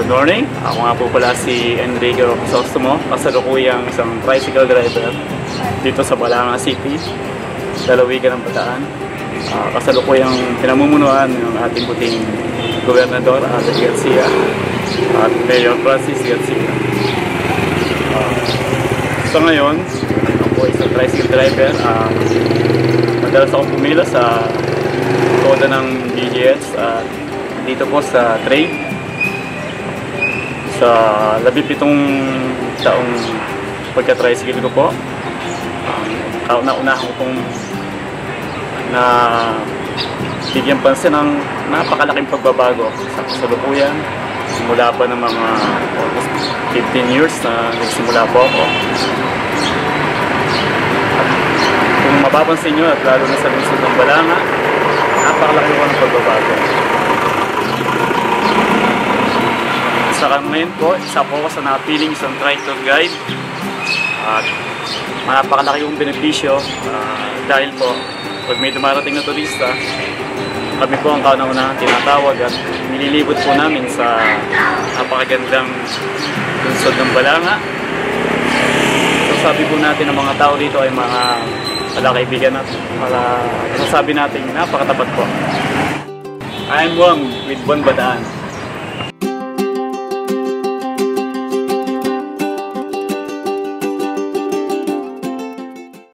Good morning. Ako nga po pala si Enrico Crisostomo, kasalukuyang isang tricycle driver dito sa Balanga City, lalawigan ng Bataan. Kasalukuyang pinamumunuan ng ating puting Gobernador Abel Garcia at Mayor Francis Garcia. So ngayon, ako po isang tricycle driver. Madalas akong pumila sa koda ng BGS dito po sa trade. Sa 17 taong pagka-tricycle ko po, kauna-una ko pong na bigyan pansin ng napakalaking pagbabago sa kasalukuyan. Simula pa ng mga almost 15 years na nagsimula po ako. At kung mapapansin nyo, at lalo na sa lungsod ng Balanga, napakalaki po ng pagbabago. Sa ngayon po, isa po ako sa napiling isang tractor guide at napakalaki yung benepisyo dahil po pag may dumarating na turista, kami po ang kauna-unahang tinatawag at nililibot po namin sa napakagandang lungsod ng Balanga. So sabi po natin ng mga tao dito ay mga kaibigan at masasabi natin napakatapat po. I am Wang with Bon Bataan.